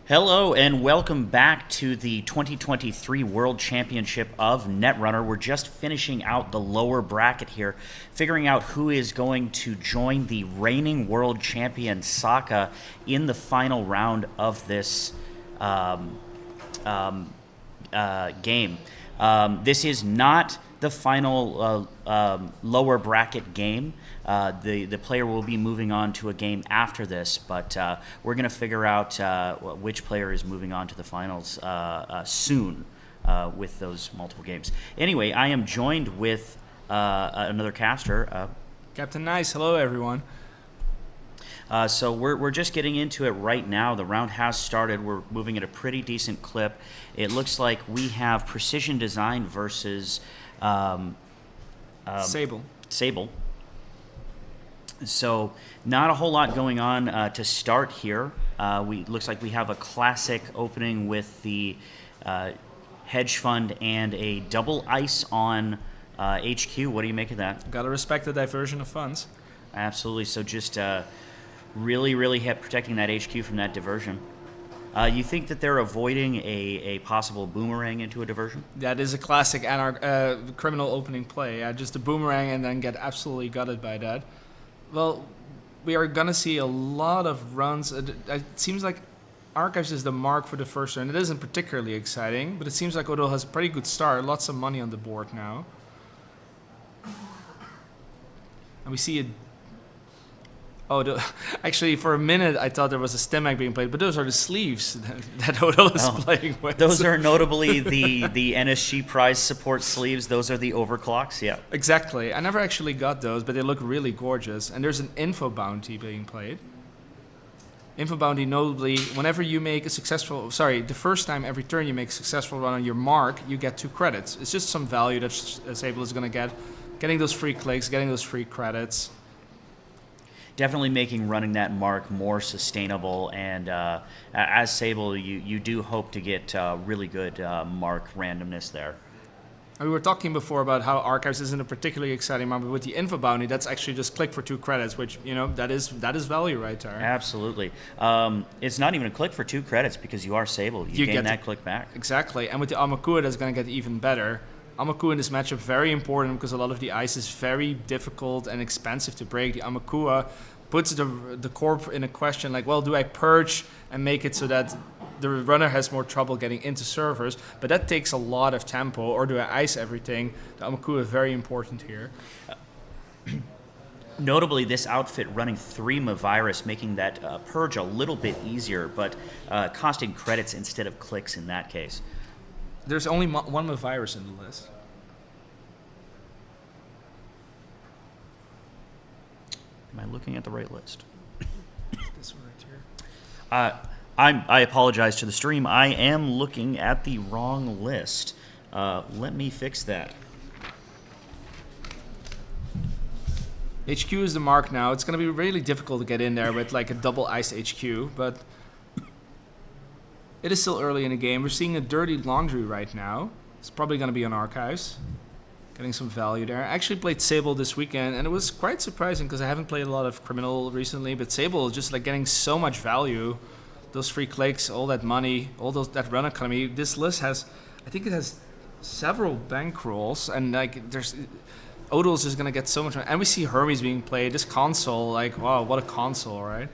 Hello and welcome back to the 2023 World Championship of Netrunner. We're just finishing out the lower bracket here, figuring out who is going to join the reigning world champion Saka in the final round of this game. This is not the final lower bracket game. The player will be moving on to a game after this, but we're going to figure out which player is moving on to the finals soon with those multiple games. Anyway, I am joined with another caster. Captain Nice, hello everyone. So we're just getting into it right now. The round has started. We're moving at a pretty decent clip. It looks like we have Precision Design versus Sable. So not a whole lot going on to start here. Looks like we have a classic opening with the hedge fund and a double ice on HQ. What do you make of that? Gotta respect the diversion of funds. Absolutely. So just really protecting that HQ from that diversion. You think that they're avoiding a possible boomerang into a diversion? That is a classic criminal opening play. Just a boomerang and then get absolutely gutted by that. Well, we are going to see a lot of runs. It seems like Archives is the mark for the first turn. It isn't particularly exciting, but it seems like Odol has a pretty good start. Lots of money on the board now. And we see it. Actually, for a minute, I thought there was a Stemag being played, but those are the sleeves that Odol is playing with. Those are notably the NSG prize support sleeves. Those are the overclocks, yeah. Exactly. I never actually got those, but they look really gorgeous. And there's an info bounty being played. Info bounty, notably, whenever you make a successful... Sorry, the first time every turn you make a successful run on your mark, you get 2 credits. It's just some value that Sable is going to get. Getting those free clicks, getting those free credits. Definitely making running that mark more sustainable, and as Sable, you do hope to get really good mark randomness there. We were talking before about how Archives isn't a particularly exciting mark, but with the info bounty, that's actually just click for 2 credits, which, you know, that is value right there. Absolutely. It's not even a click for 2 credits because you are Sable. You gain that click back. Exactly, and with the Amakua, that's going to get even better. Amakua in this matchup very important because a lot of the ice is very difficult and expensive to break. The Amakua puts the corp in a question like, well, do I purge and make it so that the runner has more trouble getting into servers? But that takes a lot of tempo. Or do I ice everything? The Amakua is very important here. Notably, this outfit running 3 Mavirus, making that purge a little bit easier, but costing credits instead of clicks in that case. There's only one Mavirus in the list. Am I looking at the right list? This one right here. I apologize to the stream. I am looking at the wrong list. Let me fix that. HQ is the mark now. It's going to be really difficult to get in there with like a double ice HQ, but it is still early in the game. We're seeing a dirty laundry right now. It's probably going to be on Archives. Getting some value there. I actually played Sable this weekend, and it was quite surprising because I haven't played a lot of Criminal recently, but Sable is just like getting so much value. Those free clicks, all that money, that run economy. This list has, I think it has several bankrolls, and like Odol's just gonna get so much money. And we see Hermes being played. This console, like, wow, what a console, right?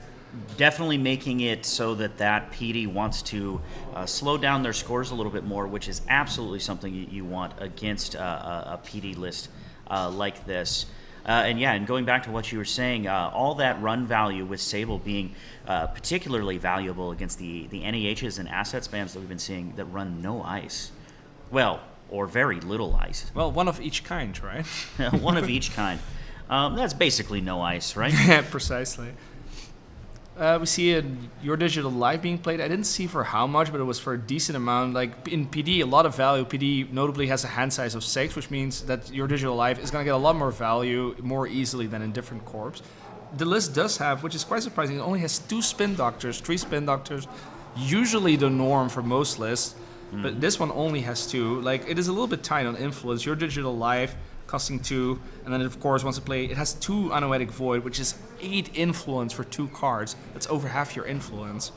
Definitely making it so that PD wants to slow down their scores a little bit more, which is absolutely something you want against a PD list like this. And going back to what you were saying, all that run value with Sable being particularly valuable against the NEHs and asset spams that we've been seeing that run no ice. Well, or very little ice. Well, one of each kind, right? One of each kind. That's basically no ice, right? Yeah, precisely. We see Your Digital Life being played. I didn't see for how much, but it was for a decent amount. Like in PD, a lot of value. PD notably has a hand size of 6, which means that Your Digital Life is going to get a lot more value more easily than in different corps. The list does have, which is quite surprising, it only has 2 Spin Doctors, 3 Spin Doctors. Usually the norm for most lists, but this one only has 2. Like, it is a little bit tight on influence. Your Digital Life costing 2, and then of course once you play, it has 2 Anoetic Void, which is 8 influence for 2 cards. That's over half your influence.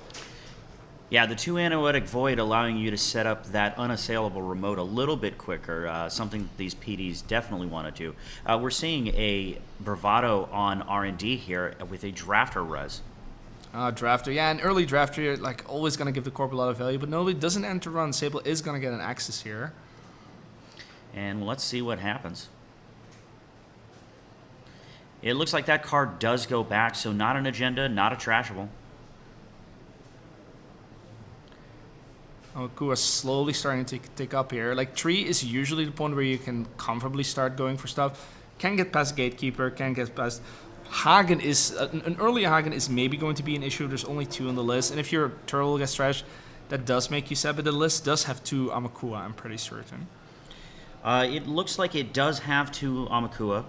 Yeah, the 2 Anoetic Void allowing you to set up that unassailable remote a little bit quicker, something that these PDs definitely want to do. We're seeing a Bravado on R&D here with a Drafter res. Drafter, yeah, an early drafter, like, always going to give the corp a lot of value, but nobody doesn't enter run. Sable is going to get an access here. And let's see what happens. It looks like that card does go back, so not an agenda, not a trashable. Kua's slowly starting to tick up here. Like, 3 is usually the point where you can comfortably start going for stuff. Can get past Gatekeeper, can get past... Hagen is... an early Hagen is maybe going to be an issue. There's only 2 on the list. And if your Turtle gets trashed, that does make you sad. But the list does have 2 Amakua, I'm pretty certain. It looks like it does have 2 Amakua.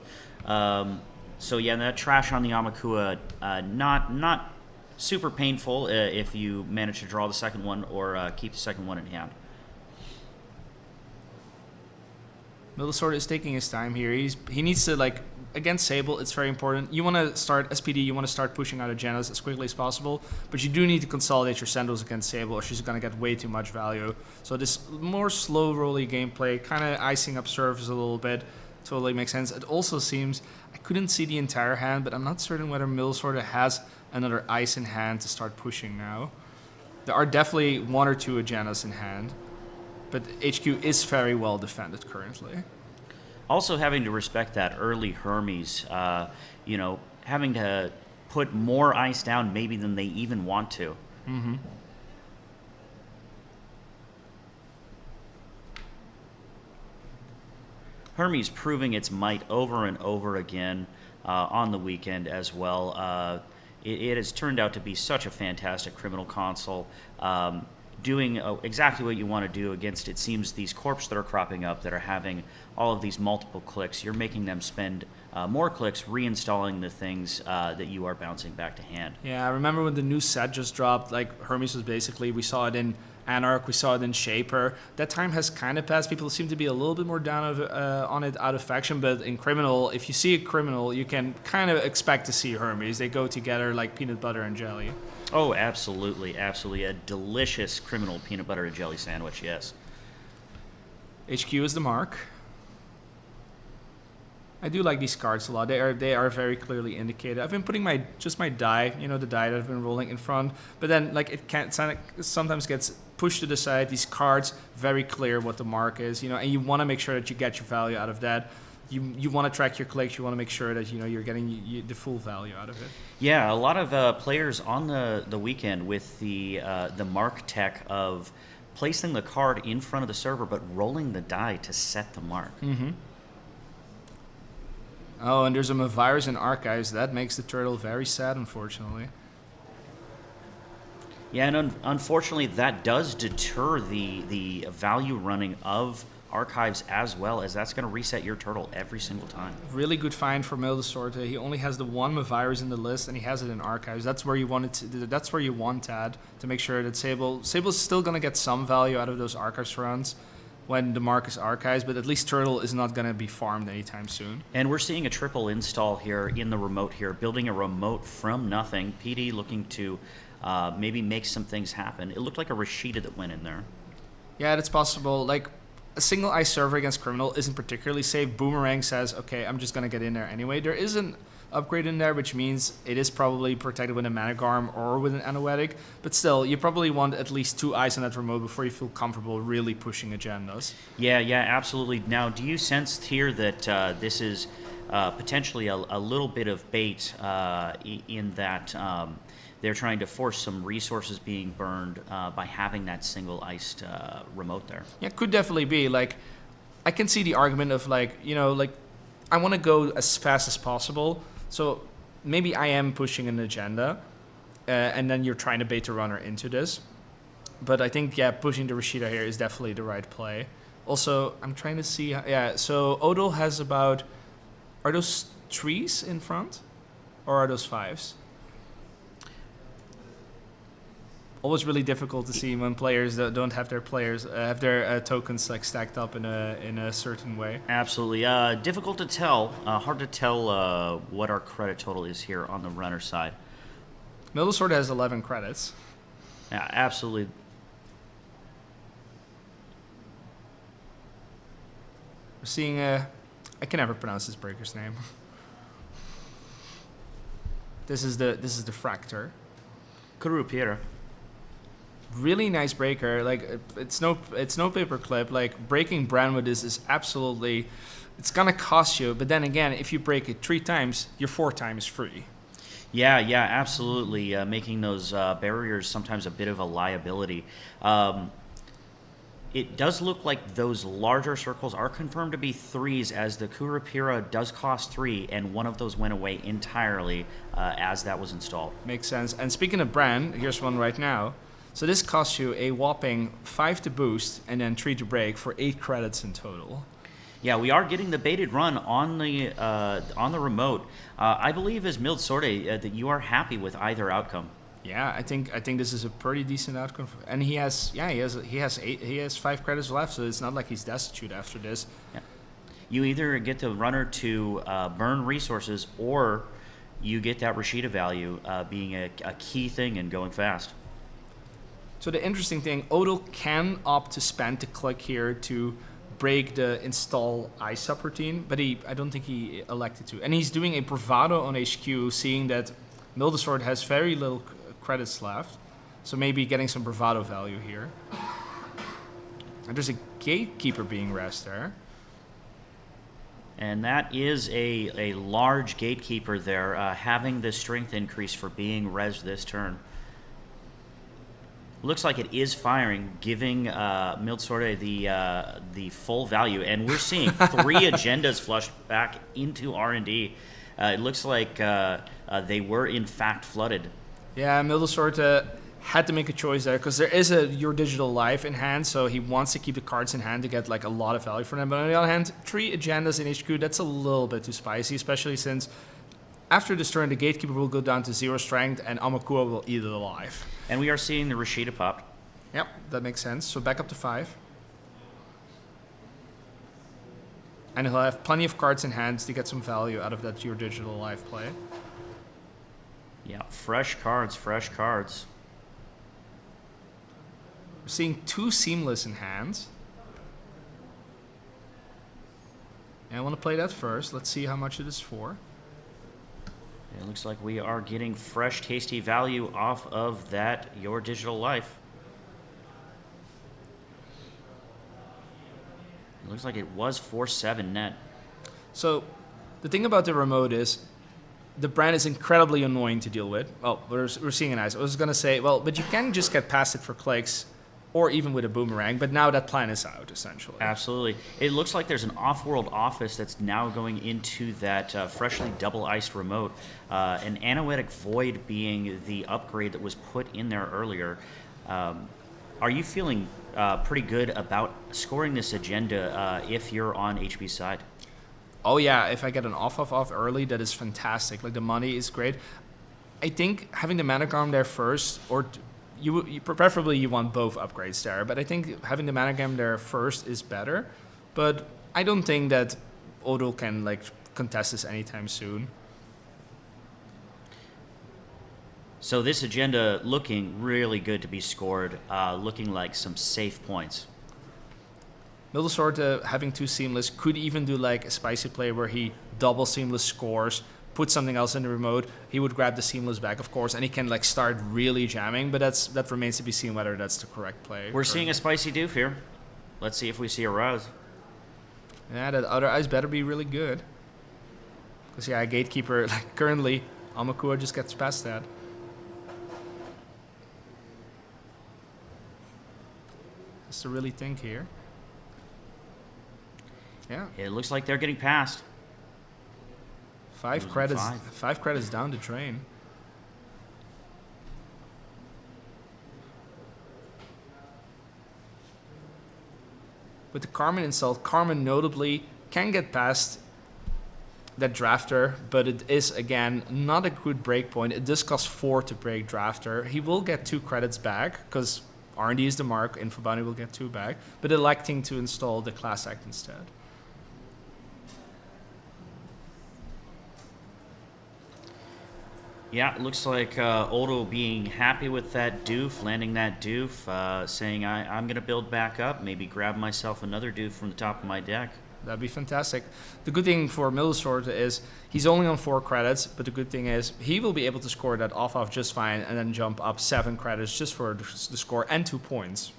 So yeah, that trash on the Amakua, not super painful if you manage to draw the second one or keep the second one in hand. Mildesorte is taking his time here. He needs to, like, against Sable, it's very important. You want to start SPD, you want to start pushing out agendas as quickly as possible, but you do need to consolidate your Sandals against Sable or she's going to get way too much value. So this more slow rolly gameplay, kind of icing up surface a little bit, totally makes sense. It also seems, I couldn't see the entire hand, but I'm not certain whether Mildesorte has another ice in hand to start pushing now. There are definitely 1 or 2 agendas in hand, but HQ is very well defended currently. Also having to respect that early Hermes, you know, having to put more ice down maybe than they even want to. Mm-hmm. Hermes proving its might over and over again on the weekend as well. It has turned out to be such a fantastic criminal console, doing exactly what you want to do against, it seems, these corps that are cropping up that are having all of these multiple clicks. You're making them spend more clicks reinstalling the things that you are bouncing back to hand. Yeah, I remember when the new set just dropped, like, Hermes was basically, we saw it in Anarch, we saw it in Shaper. That time has kind of passed. People seem to be a little bit more down on it out of faction, but in Criminal, if you see a Criminal, you can kind of expect to see Hermes. They go together like peanut butter and jelly. Oh, absolutely, absolutely. A delicious Criminal peanut butter and jelly sandwich, yes. HQ is the mark. I do like these cards a lot. They are very clearly indicated. I've been putting my die, you know, the die that I've been rolling in front. But then, like, it sometimes gets pushed to the side. These cards, very clear what the mark is, you know, and you want to make sure that you get your value out of that. You want to track your clicks. You want to make sure that, you know, you're getting the full value out of it. Yeah, a lot of players on the weekend with the mark tech of placing the card in front of the server but rolling the die to set the mark. Mm-hmm. Oh, and there's a virus in Archives. That makes the turtle very sad, unfortunately. Yeah, and unfortunately, that does deter the value running of Archives as well, as that's going to reset your turtle every single time. Really good find for Mildesorte. He only has the 1 virus in the list, and he has it in Archives. That's where you want it to. That's where you want Tad to make sure that Sable's still going to get some value out of those Archives runs when the mark is Archives, but at least Turtle is not going to be farmed anytime soon. And we're seeing a triple install here in the remote here, building a remote from nothing. PD looking to maybe make some things happen. It looked like a Rashida that went in there. Yeah, that's possible. Like, a single ice server against Criminal isn't particularly safe. Boomerang says, okay, I'm just going to get in there anyway. There is an upgrade in there, which means it is probably protected with a Managarm or with an Anoetic, but still, you probably want at least 2 eyes on that remote before you feel comfortable really pushing agendas. Yeah, absolutely. Now, do you sense here that this is potentially a little bit of bait in that they're trying to force some resources being burned by having that single iced remote there? Yeah, could definitely be. Like, I can see the argument of, like, you know, like, I want to go as fast as possible. So maybe I am pushing an agenda, and then you're trying to bait the runner into this. But I think, yeah, pushing the Rashida here is definitely the right play. Also, I'm trying to see... Yeah, so Odol has about... Are those 3s in front? Or are those 5s? Always really difficult to see when players don't have their tokens like stacked up in a certain way. Absolutely, difficult to tell. Hard to tell what our credit total is here on the runner side. Mildesorte has 11 credits. Yeah, absolutely. We're seeing I can never pronounce this breaker's name. This is the Fractor. Kurupira. Really nice breaker. Like it's no paperclip. Like breaking brand with this is absolutely, it's gonna cost you. But then again, if you break it 3 times, your 4th time is free. Yeah, absolutely. Making those barriers sometimes a bit of a liability. It does look like those larger circles are confirmed to be 3s, as the Kurupira does cost 3, and one of those went away entirely as that was installed. Makes sense. And speaking of brand, here's one right now. So this costs you a whopping 5 to boost and then 3 to break for 8 credits in total. Yeah, we are getting the baited run on the remote. I believe, as mildesorte, that you are happy with either outcome. Yeah, I think this is a pretty decent outcome, and he has 5 credits left, so it's not like he's destitute after this. Yeah. You either get the runner to burn resources, or you get that Rashida value being a key thing and going fast. So the interesting thing, Odol can opt to spend to click here to break the install ice subroutine, but I don't think he elected to. And he's doing a bravado on HQ, seeing that mildesorte has very little credits left, so maybe getting some bravado value here. And there's a gatekeeper being rezzed there. And that is a large gatekeeper there, having the strength increase for being rezzed this turn. Looks like it is firing, giving mildesorte the full value, and we're seeing 3 agendas flushed back into R&D. It looks like they were in fact flooded. Yeah, mildesorte had to make a choice there because there is your digital life in hand, so he wants to keep the cards in hand to get like a lot of value for them. But on the other hand, 3 agendas in HQ, that's a little bit too spicy, especially since after this turn the gatekeeper will go down to 0 strength and Amakua will eat it alive. And we are seeing the Rashida popped. Yep, that makes sense. So back up to 5. And he'll have plenty of cards in hand to get some value out of that your digital life play. Yeah, fresh cards. We're seeing 2 seamless in hand. And I want to play that first. Let's see how much it is for. It looks like we are getting fresh, tasty value off of that your digital life. It looks like it was 4-7 net. So the thing about the remote is the brand is incredibly annoying to deal with. Well, we're seeing an ice. I was going to say, well, but you can just get past it for clicks or even with a boomerang, but now that plan is out, essentially. Absolutely. It looks like there's an off-world office that's now going into that freshly double-iced remote. An Anoetic Void being the upgrade that was put in there earlier. Are you feeling pretty good about scoring this agenda if you're on HB's side? Oh yeah, if I get an off early, that is fantastic. Like the money is great. I think having the Managram there first, or you preferably you want both upgrades there, but I think having the Managram there first is better. But I don't think that Odol can like contest this anytime soon. So this agenda looking really good to be scored, looking like some safe points. mildesorte having 2 seamless could even do like a spicy play where he double seamless scores, put something else in the remote. He would grab the seamless back, of course, and he can like start really jamming. But that remains to be seen whether that's the correct play. We're seeing a spicy doof here. Let's see if we see a Raz. Yeah, that other ice better be really good. Because yeah, gatekeeper like currently Amakua just gets past that. Just to really think here. Yeah. It looks like they're getting past. 5 credits. 5 credits down the drain. With the Carmen installed, Carmen notably can get past that drafter, but it is again not a good break point. It does cost 4 to break drafter. He will get 2 credits back because R&D is the mark. Infobounty will get 2 back, but electing to install the class act instead. Yeah, it looks like Odol being happy with that doof, landing that doof, saying I'm going to build back up, maybe grab myself another doof from the top of my deck. That'd be fantastic. The good thing for mildesorte is he's only on 4 credits, but the good thing is he will be able to score that off just fine and then jump up 7 credits just for the score and 2 points.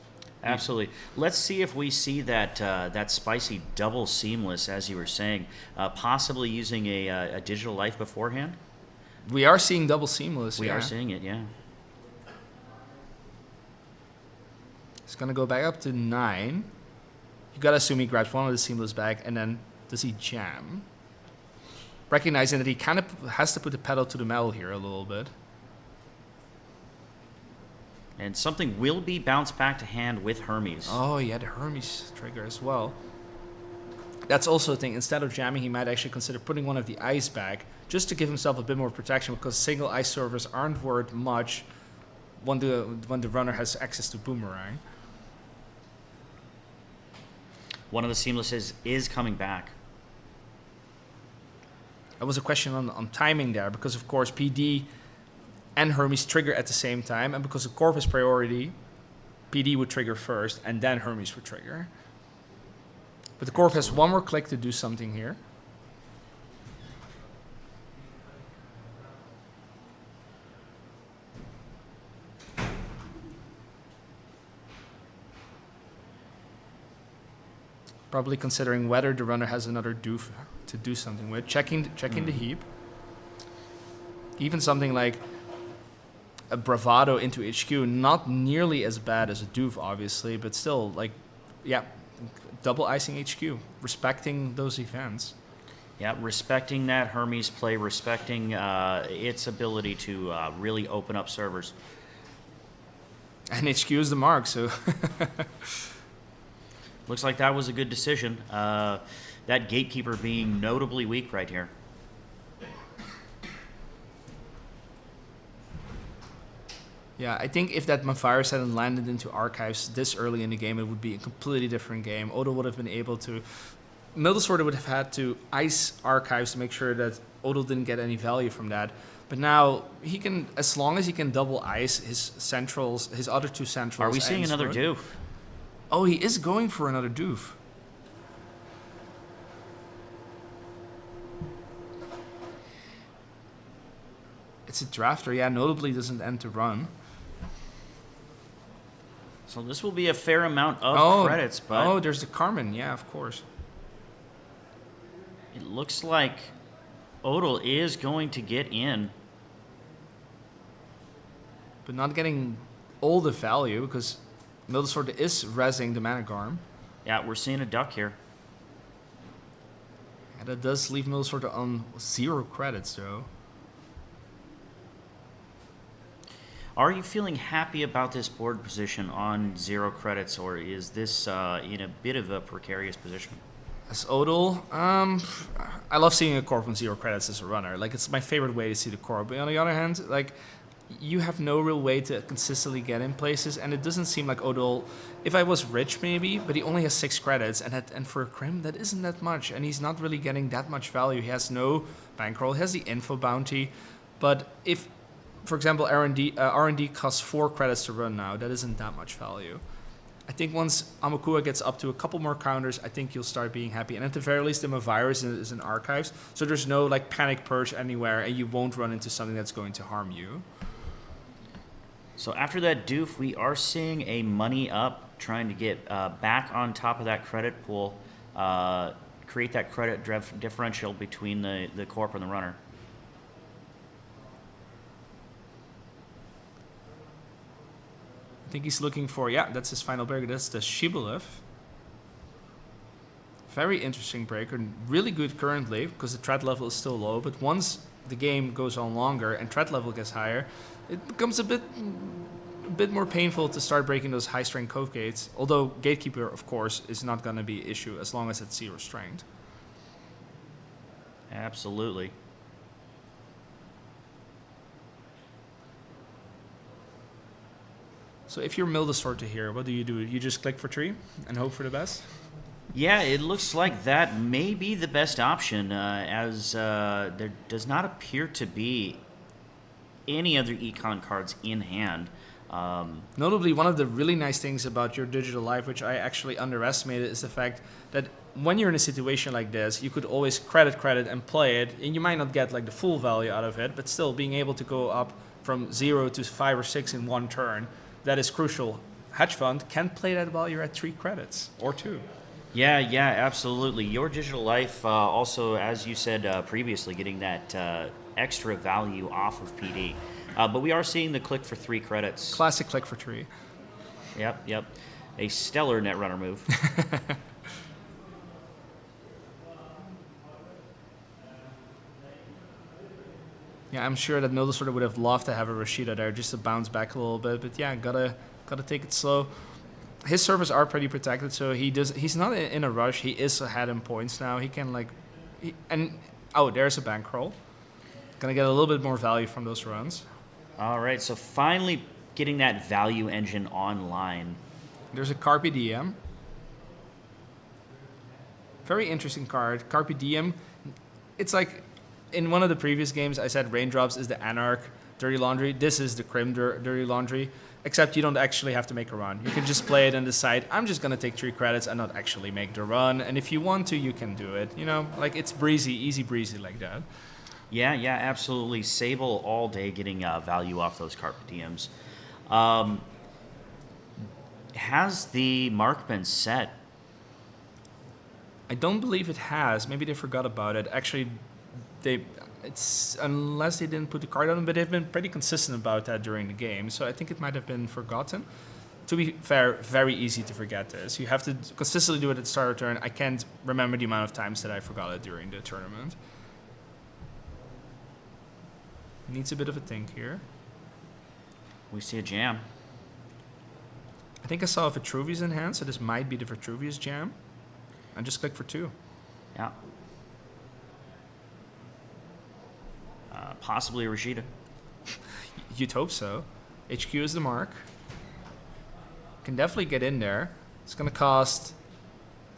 Absolutely. Let's see if we see that that spicy double seamless, as you were saying, possibly using a digital life beforehand. We are seeing double seamless. We are seeing it, yeah. It's going to go back up to 9. You got to assume he grabs one of the seamless back, and then does he jam? Recognizing that he kind of has to put the pedal to the metal here a little bit. And something will be bounced back to hand with Hermes. Oh, yeah, the Hermes trigger as well. That's also a thing. Instead of jamming, he might actually consider putting one of the ice back just to give himself a bit more protection, because single ice servers aren't worth much when the runner has access to boomerang. One of the seamlesses is coming back. That was a question on timing there, because of course PD and Hermes trigger at the same time, and because of Corp is priority, PD would trigger first and then Hermes would trigger. But the Corp has one more click to do something here. Probably considering whether the runner has another doof to do something with. Checking the heap. Even something like a bravado into HQ, not nearly as bad as a doof, obviously, but still, like, yeah, double icing HQ, respecting those events. Yeah, respecting that Hermes play, respecting its ability to really open up servers. And HQ is the mark, so... Looks like that was a good decision. That gatekeeper being notably weak right here. Yeah, I think if that Mavirus hadn't landed into archives this early in the game, it would be a completely different game. Odol would have been able to... mildesorte would have had to ice archives to make sure that Odol didn't get any value from that. But now, he can, as long as he can double ice his centrals, his other 2 centrals... Are we seeing another doof? Oh, he is going for another doof. It's a drafter, yeah, notably doesn't end to run. So this will be a fair amount of credits, but... Oh, there's the Carmen, yeah, of course. It looks like Odol is going to get in. But not getting all the value, because mildesorte is rezzing the Managarm. Yeah, we're seeing a duck here. And that does leave mildesorte on 0 credits, though. Are you feeling happy about this board position on 0 credits, or is this in a bit of a precarious position? As Odol, I love seeing a Corp on 0 credits as a runner. Like, it's my favorite way to see the Corp. But on the other hand, like, you have no real way to consistently get in places, and it doesn't seem like Odol... If I was rich, maybe, but he only has 6 credits, and for a Crim, that isn't that much, and he's not really getting that much value. He has no bankroll, he has the info bounty, but if, for example, R&D costs 4 credits to run now, that isn't that much value. I think once Amakua gets up to a couple more counters, I think you'll start being happy. And at the very least, the Mavirus is in archives, so there's no like panic purge anywhere, and you won't run into something that's going to harm you. So after that doof, we are seeing a money up, trying to get back on top of that credit pool, create that credit differential between the Corp and the runner. I think he's looking for, yeah, that's his final breaker. That's the Shibboleth. Very interesting breaker. Really good currently, because the threat level is still low. But once the game goes on longer and threat level gets higher, it becomes a bit more painful to start breaking those high strength code gates. Although Gatekeeper, of course, is not going to be an issue as long as it's 0 strength. Absolutely. So if you're mildesorte here, what do? You just click for 3 and hope for the best? Yeah, it looks like that may be the best option, as there does not appear to be any other econ cards in hand. Notably, one of the really nice things about your digital life, which I actually underestimated, is the fact that when you're in a situation like this, you could always credit and play it, and you might not get like the full value out of it, but still being able to go up from 0 to 5 or 6 in one turn, that is crucial. Hedge fund can play that while you're at 3 credits or 2. Yeah, absolutely. Your digital life also, as you said previously, getting that extra value off of PD. But we are seeing the click for 3 credits. Classic click for 3. Yep. A stellar Netrunner move. Yeah, I'm sure that mildesorter would have loved to have a Rashida there just to bounce back a little bit. But yeah, gotta take it slow. His servers are pretty protected, so he's not in a rush. He is ahead in points now. He can there's a bankroll. Gonna get a little bit more value from those runs. All right, so finally getting that value engine online. There's a Carpe Diem. Very interesting card. Carpe Diem. It's like in one of the previous games, I said Raindrops is the Anarch Dirty Laundry. This is the Crim Dirty Laundry, except you don't actually have to make a run. You can just play it and decide, I'm just going to take 3 credits and not actually make the run. And if you want to, you can do it. You know, like it's breezy, easy breezy like that. Yeah, absolutely. Sable all day getting value off those Carpe Diems. Has the mark been set? I don't believe it has. Maybe they forgot about it. Actually, unless they didn't put the card on, but they've been pretty consistent about that during the game. So I think it might have been forgotten. To be fair, very easy to forget this. You have to consistently do it at the start of turn. I can't remember the amount of times that I forgot it during the tournament. Needs a bit of a think here. We see a jam. I think I saw a Vitruvius in hand, so this might be the Vitruvius jam. And just click for 2. Yeah. Possibly a Rashida. You'd hope so. HQ is the mark. Can definitely get in there. It's going to cost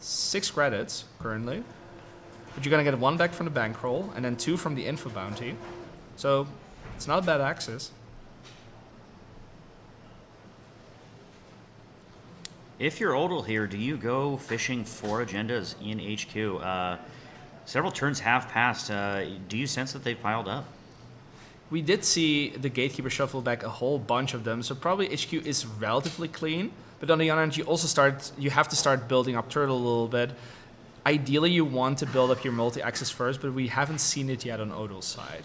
6 credits currently. But you're going to get 1 back from the bankroll and then 2 from the info bounty. So it's not a bad access. If you're Odol here, do you go fishing for agendas in HQ? Several turns have passed. Do you sense that they've piled up? We did see the Gatekeeper shuffle back a whole bunch of them, so probably HQ is relatively clean. But on the other hand, you have to start building up Turtle a little bit. Ideally, you want to build up your multi-axis first, but we haven't seen it yet on Odol's side.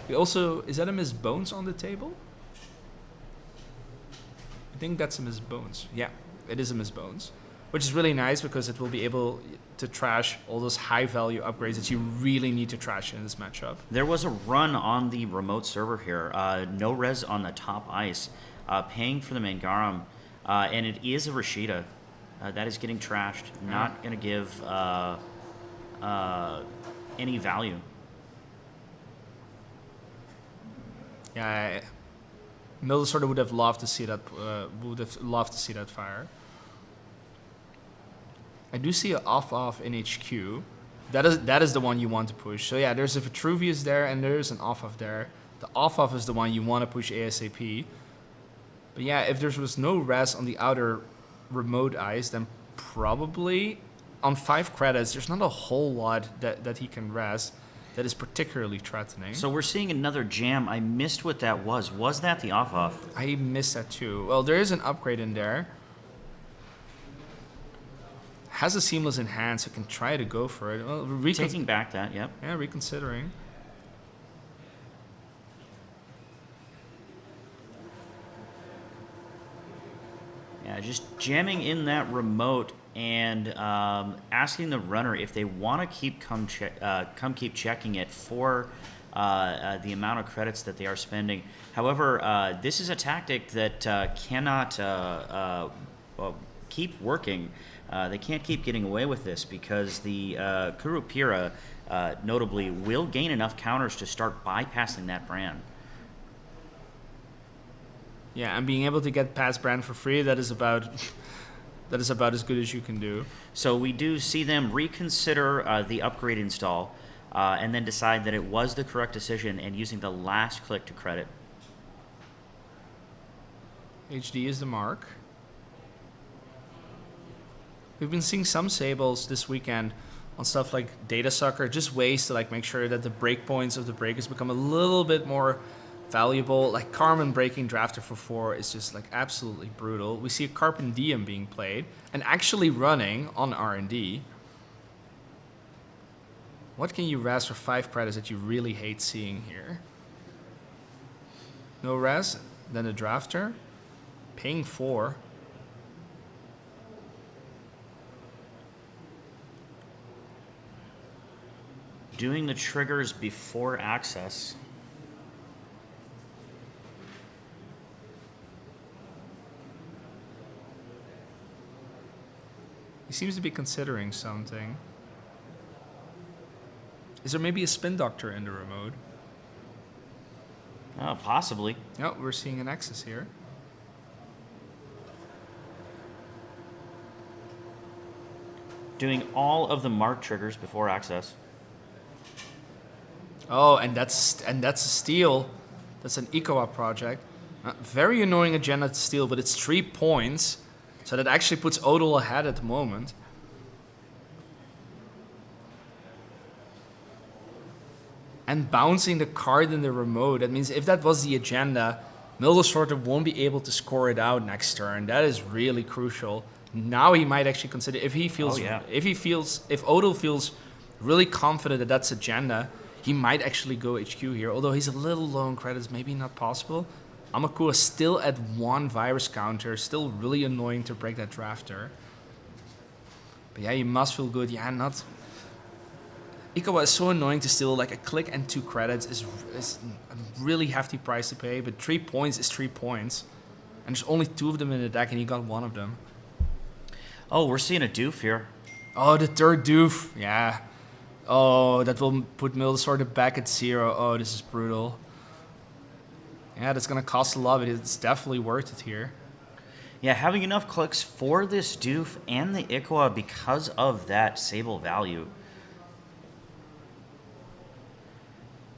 We also, is that a Miss Bones on the table? I think that's a Miss Bones. Yeah, it is a Miss Bones. Which is really nice because it will be able to trash all those high value upgrades that you really need to trash in this matchup. There was a run on the remote server here. No res on the top ice. Paying for the Mangarum. And it is a Rashida. That is getting trashed. Not going to give any value. Yeah, mildesorter would have loved to see that. Would have loved to see that fire. I do see an off in HQ. That is the one you want to push. So yeah, there's a Vitruvius there and there's an off there. The off is the one you want to push ASAP. But yeah, if there was no res on the outer remote ice, then probably on 5 credits, there's not a whole lot that he can res that is particularly threatening. So we're seeing another jam. I missed what that was. Was that the off? I missed that too. Well, there is an upgrade in there. Has a Seamless in hand, so can try to go for it. Well, Taking back that, yep. Yeah, reconsidering. Yeah, just jamming in that remote and asking the runner if they want to keep checking it for the amount of credits that they are spending. However, this is a tactic that cannot keep working. They can't keep getting away with this because the Kurupira, notably, will gain enough counters to start bypassing that brand. Yeah, and being able to get past brand for free, that is about as good as you can do. So we do see them reconsider the upgrade install. and then decide that it was the correct decision and using the last click to credit. HD is the mark. We've been seeing some Sables this weekend on stuff like Data Sucker, just ways to like make sure that the breakpoints of the breakers become a little bit more valuable. Like Carmen breaking Drafter for 4 is just like absolutely brutal. We see a Carpe Diem being played and actually running on R&D. What can you res for 5 credits that you really hate seeing here? No res, then a Drafter, paying 4. Doing the triggers before access. He seems to be considering something. Is there maybe a Spin Doctor in the remote? Oh, possibly. Oh, we're seeing an Nexus here. Doing all of the mark triggers before access. Oh, and that's a steal. That's an eco-op project. Very annoying agenda to steal, but it's 3 points. So that actually puts Odol ahead at the moment. And bouncing the card in the remote. That means if that was the agenda, mildesorte won't be able to score it out next turn. That is really crucial. Now he might actually consider if Odol feels really confident that that's agenda, he might actually go HQ here. Although he's a little low on credits, maybe not possible. Amakua still at 1 virus counter, still really annoying to break that Drafter. But yeah, you must feel good. Yeah, not. Ikawa is so annoying to steal. Like a click and 2 credits is a really hefty price to pay. But 3 points is 3 points, and there's only 2 of them in the deck, and he got 1 of them. Oh, we're seeing a doof here. Oh, the third doof. Yeah. Oh, that will put mildesorte back at 0. Oh, this is brutal. Yeah, that's going to cost a lot, but it's definitely worth it here. Yeah, having enough clicks for this doof and the Ikoa because of that Sable value.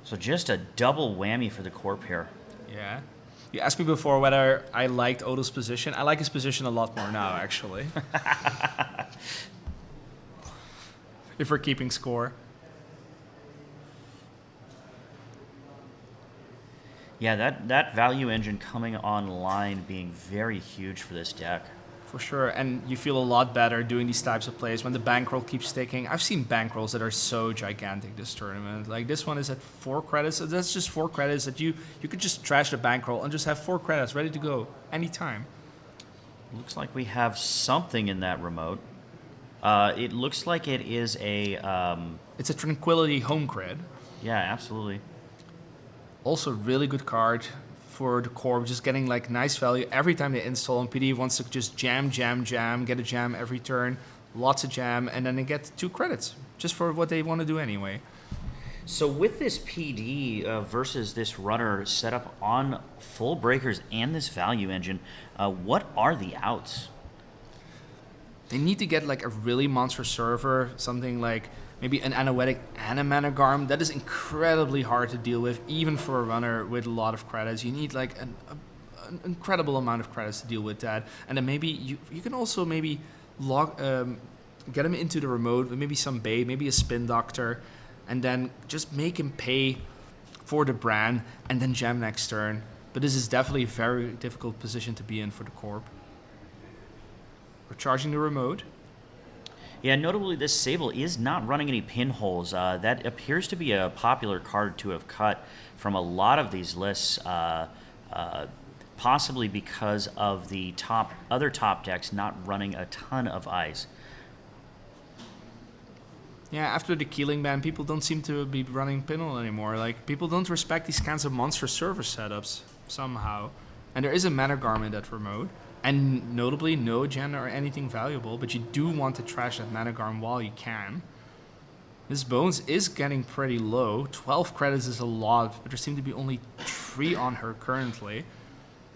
So just a double whammy for the Corp here. Yeah. You asked me before whether I liked Odol's position. I like his position a lot more now, actually. If we're keeping score. Yeah, that value engine coming online being very huge for this deck. For sure, and you feel a lot better doing these types of plays when the bankroll keeps sticking. I've seen bankrolls that are so gigantic this tournament. Like this one is at 4 credits. So that's just 4 credits that you could just trash the bankroll and just have 4 credits ready to go anytime. Looks like we have something in that remote. It looks like it is a... It's a Tranquility home cred. Yeah, absolutely. Also really good card for the Corp, just getting like nice value every time they install, and PD wants to just jam, get a jam every turn, lots of jam, and then they get 2 credits just for what they want to do anyway. So with this PD versus this runner set up on full breakers and this value engine, what are the outs? They need to get like a really monster server, something like maybe an Anoetic and a Managarm. That is incredibly hard to deal with, even for a runner with a lot of credits. You need like an incredible amount of credits to deal with that. And then maybe you can also maybe get him into the remote with maybe some bait, maybe a Spin Doctor, and then just make him pay for the brand and then jam next turn. But this is definitely a very difficult position to be in for the Corp. We're charging the remote. Yeah, notably this Sable is not running any pinholes. That appears to be a popular card to have cut from a lot of these lists, possibly because of the other top decks not running a ton of ice. Yeah, after the Keeling ban, people don't seem to be running pinhole anymore. Like, people don't respect these kinds of monster server setups somehow. And there is a Managarm in that remote. And notably, no agenda or anything valuable, but you do want to trash that Managarm while you can. This Bones is getting pretty low. 12 credits is a lot, but there seem to be only 3 on her currently.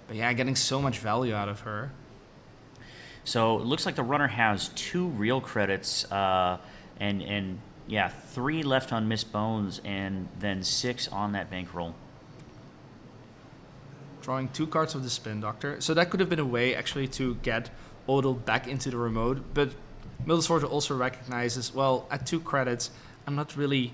But yeah, getting so much value out of her. So it looks like the runner has 2 real credits, and Yeah, 3 left on Miss Bones, and then 6 on that bankroll. Drawing 2 cards of the Spin Doctor. So that could have been a way actually to get Odol back into the remote, but mildesorte also recognizes, well, at 2 credits, I'm not really,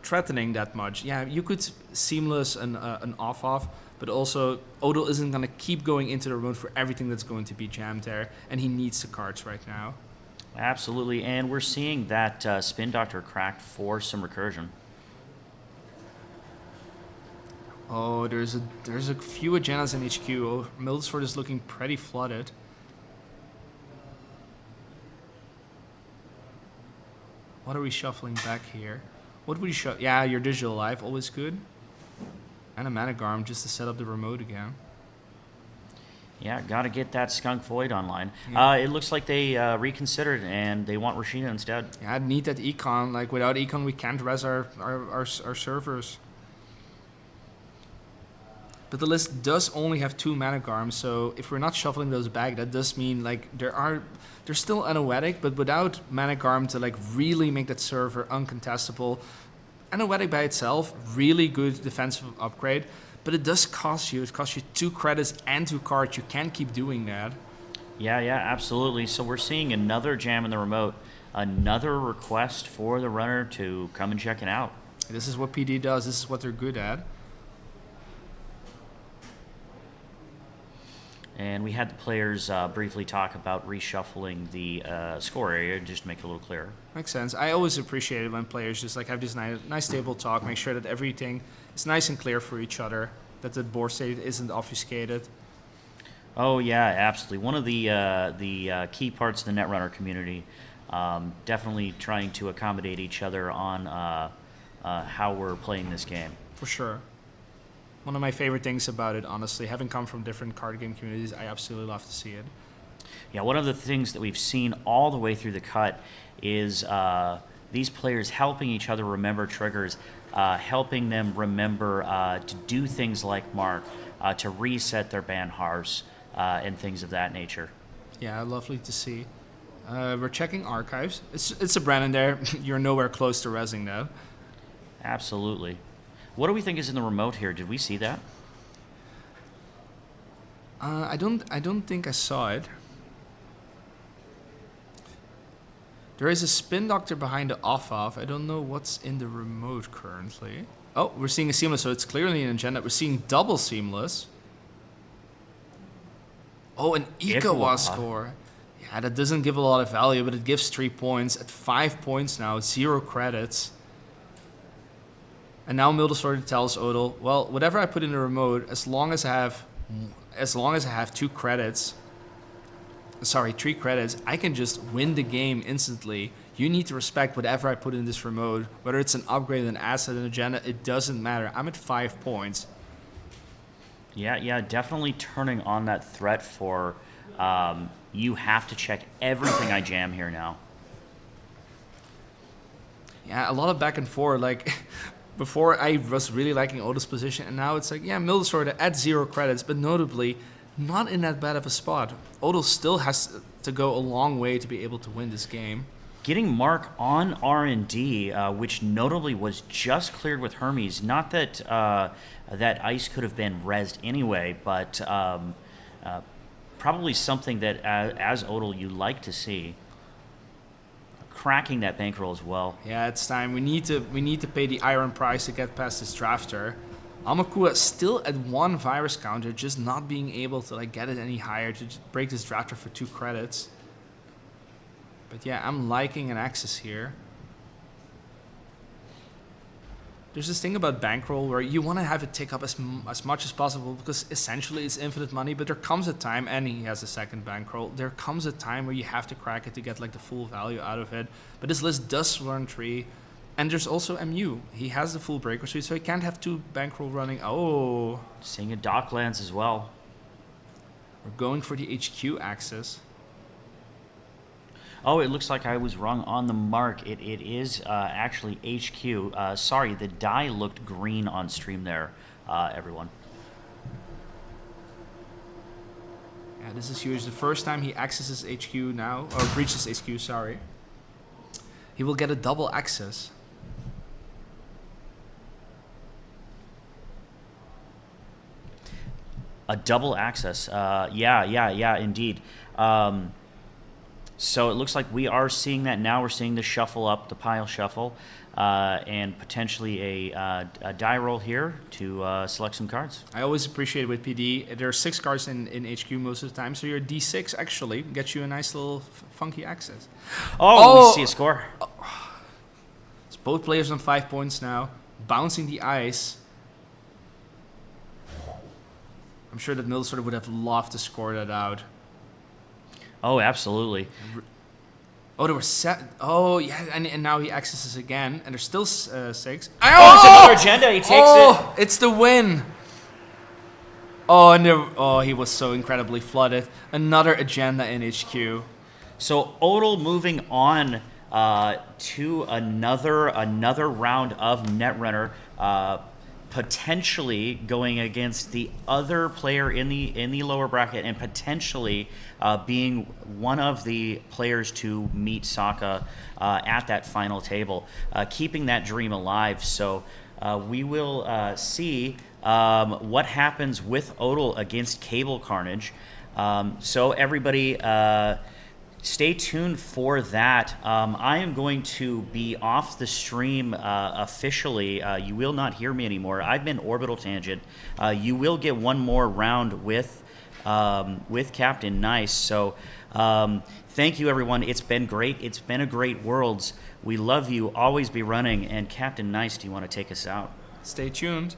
threatening that much. Yeah, you could seamless an off-off, but also Odol isn't going to keep going into the remote for everything that's going to be jammed there, and he needs the cards right now. Absolutely, and we're seeing that Spin Doctor cracked for some recursion. Oh, there's a few agendas in HQ. Oh, mildesorte is looking pretty flooded. What are we shuffling back here? What would you shuffle? Yeah, your Digital Life, always good. And a Managarm just to set up the remote again. Yeah, got to get that Skunk Void online. Yeah. It looks like they reconsidered and they want Rashida instead. Yeah, I need that econ. Like, without econ, we can't res our servers. But the list does only have 2 Managarms, so if we're not shuffling those back, that does mean, like, they're still Anoetic, but without Managarm to, like, really make that server uncontestable. Anoetic by itself, really good defensive upgrade, but it does cost you. It costs you 2 credits and 2 cards. You can't keep doing that. Yeah, absolutely. So we're seeing another jam in the remote, another request for the runner to come and check it out. This is what PD does. This is what they're good at. And we had the players briefly talk about reshuffling the score area just to make it a little clearer. Makes sense. I always appreciate it when players just like have this nice table talk, make sure that everything is nice and clear for each other, that the board state isn't obfuscated. Oh yeah, absolutely. One of the key parts of the Netrunner community, definitely trying to accommodate each other on how we're playing this game. For sure. One of my favorite things about it, honestly, having come from different card game communities, I absolutely love to see it. Yeah, one of the things that we've seen all the way through the cut is these players helping each other remember triggers, helping them remember to do things like mark, to reset their Banhars, and things of that nature. Yeah, lovely to see. We're checking archives. It's a Brandon there. You're nowhere close to resing though. Absolutely. What do we think is in the remote here? Did we see that? I don't think I saw it. There is a Spin Doctor behind the off-off. I don't know what's in the remote currently. Oh, we're seeing a Seamless, so it's clearly an agenda. We're seeing double Seamless. Oh, an Ikawa score. Yeah, that doesn't give a lot of value, but it gives 3 points. At 5 points now, 0 credits. And now mildesorte tells Odol, well, whatever I put in the remote, as long as I have 2 credits, sorry, 3 credits, I can just win the game instantly. You need to respect whatever I put in this remote, whether it's an upgrade, an asset, an agenda, it doesn't matter. I'm at 5 points. Yeah, definitely turning on that threat for you have to check everything I jam here now. Yeah, a lot of back and forth, like... Before, I was really liking Odol's position, and now it's like, yeah, mildesorte at 0 credits, but notably, not in that bad of a spot. Odol still has to go a long way to be able to win this game. Getting Mark on R&D, which notably was just cleared with Hermes. Not that that ice could have been rezzed anyway, but probably something that, as Odol, you like to see. Cracking that bankroll as well. Yeah, it's time. We need to pay the iron price to get past this drafter. Amakua still at 1 virus counter, just not being able to like get it any higher to break this drafter for 2 credits. But yeah, I'm liking an access here. There's this thing about bankroll where you want to have it take up as much as possible because essentially it's infinite money, but there comes a time, and he has a second bankroll, there comes a time where you have to crack it to get like the full value out of it. But this list does run 3, and there's also MU. He has the full breaker suite, so he can't have 2 bankroll running. Oh. Seeing a Docklands as well. We're going for the HQ axis. Oh, it looks like I was wrong on the mark. It is actually HQ. Sorry, the die looked green on stream there, everyone. Yeah, this is huge. The first time he accesses HQ now, or breaches HQ, sorry. He will get a double access. A double access. Yeah, indeed. So it looks like we are seeing that now. We're seeing the shuffle up, the pile shuffle, and potentially a die roll here to select some cards. I always appreciate with PD, there are 6 cards in HQ most of the time, so your D6 actually gets you a nice little funky access. Oh, we see a score. It's both players on 5 points now, bouncing the ice. I'm sure that mildesorte would have loved to score that out. Oh, absolutely. Oh, there were Oh, yeah, and now he accesses again, and there's still 6. Oh, it's another agenda. He takes it. It's the win. Oh, and he was so incredibly flooded. Another agenda in HQ. So Odol moving on to another round of Netrunner, potentially going against the other player in the lower bracket, and potentially being one of the players to meet Sokka at that final table, keeping that dream alive. So we will see what happens with Odol against Cable Carnage. So everybody, stay tuned for that. I am going to be off the stream officially. You will not hear me anymore. I've been Orbital Tangent. You will get one more round with Captain Nice. So thank you, everyone. It's been great. It's been a great Worlds. We love you. Always be running. And Captain Nice, do you want to take us out? Stay tuned.